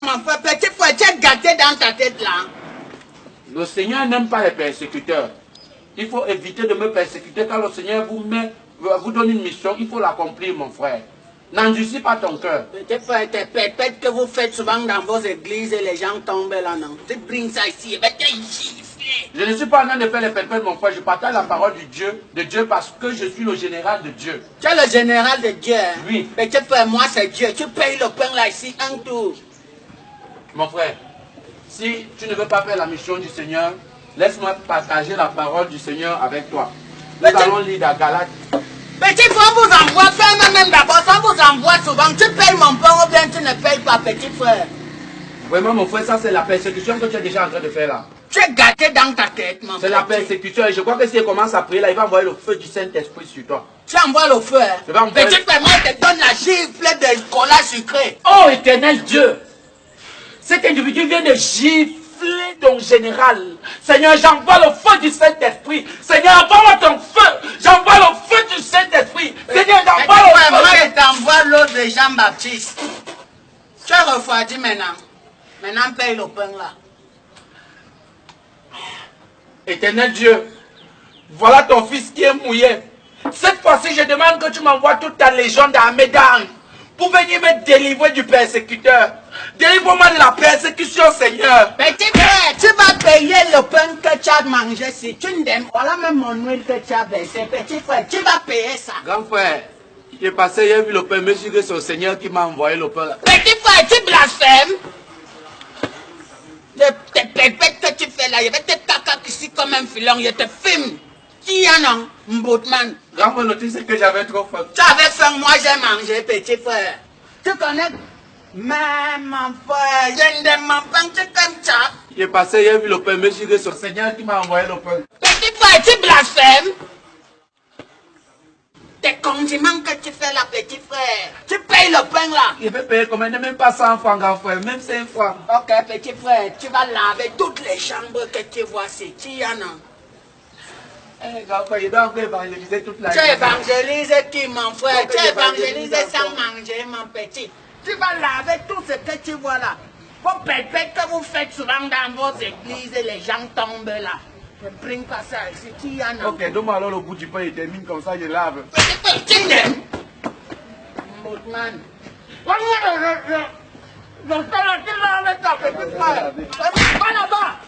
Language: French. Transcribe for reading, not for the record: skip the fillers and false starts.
Mon frère, petit frère, tu es gâté dans ta tête là. Le Seigneur n'aime pas les persécuteurs. Il faut éviter de me persécuter. Quand le Seigneur vous donne une mission, il faut l'accomplir, mon frère. N'endurcis pas ton cœur. Petit frère, tes pètes que vous faites souvent dans vos églises et les gens tombent là, non? Tu brinques ça ici, et bien tu es giflé. Je ne suis pas en train de faire les pètes, mon frère. Je partage la parole de Dieu parce que je suis le général de Dieu. Tu es le général de Dieu, hein? Oui. Petit frère, moi c'est Dieu. Tu payes le pain là ici, un tour. Mon frère, si tu ne veux pas faire la mission du Seigneur, laisse-moi partager la parole du Seigneur avec toi. Nous allons lire la Galate. Petit frère, on vous envoie, fais même d'abord, ça vous envoie souvent. Tu payes mon pain ou bien tu ne payes pas, petit frère. Vraiment, mon frère, ça c'est la persécution que tu es déjà en train de faire là. Tu es gâté dans ta tête, mon frère. C'est la persécution et je crois que si elle commence à prier là, il va envoyer le feu du Saint-Esprit sur toi. Tu envoies le feu, hein? Je vais envoyer... Petit frère, moi je te donne la gifle de cola sucré. Oh éternel Dieu, cet individu vient de gifler ton général. Seigneur, j'envoie le feu du Saint-Esprit. Seigneur, envoie-moi ton feu. J'envoie le feu du Saint-Esprit. Seigneur, j'envoie le feu. Moi je t'envoie l'eau de Jean-Baptiste. Tu es refroidi maintenant. Maintenant paye le pain là. Éternel Dieu, voilà ton fils qui est mouillé. Cette fois-ci, je demande que tu m'envoies toute ta légion d'armée d'armes pour venir me délivrer du persécuteur. Délivre-moi de la persécution, Seigneur. Petit frère, tu vas payer le pain que tu as mangé si tu n'aimes. Voilà même mon huile que tu as versé. Petit frère, tu vas payer ça. Grand frère, j'ai passé, j'ai vu le pain, monsieur, que c'est le Seigneur qui m'a envoyé le pain. Petit frère, tu blasphèmes. Tes pépètes que tu fais là, je vais te caca ici comme un filon, je te filme. Qui y en a, Mboutman? Grand frère, le truc c'est que j'avais trop faim. Tu avais faim, moi j'ai mangé, petit frère. Tu connais? Mais mon frère, je ne m'en pas, tu comme ça. J'ai passé, j'ai vu le pain, monsieur, que c'est le Seigneur qui m'a envoyé le pain. Petit frère, tu blasphèmes. Tes condiments que tu fais là, petit frère. Tu payes le pain là. Je vais payer combien? Même pas 100 francs, grand frère, même 5 francs. Ok, petit frère, tu vas laver toutes les chambres que tu vois ici. Tu y en as. Eh, grand frère, je dois encore évangéliser toute la Tu vie. évangélises qui, mon frère? Donc, Tu évangélises j'évangélise sans encore. manger, mon petit. Tu vas laver tout ce que tu vois là. Vos pépètes que vous faites souvent dans vos églises et les gens tombent là. Ne bring pas ça ici. Qui y en a? Ok, donne-moi alors le bout du pain, il termine comme ça, je lave. Petit frère, Moutman. Je te le dis là avec ta petite frère. Va là-bas.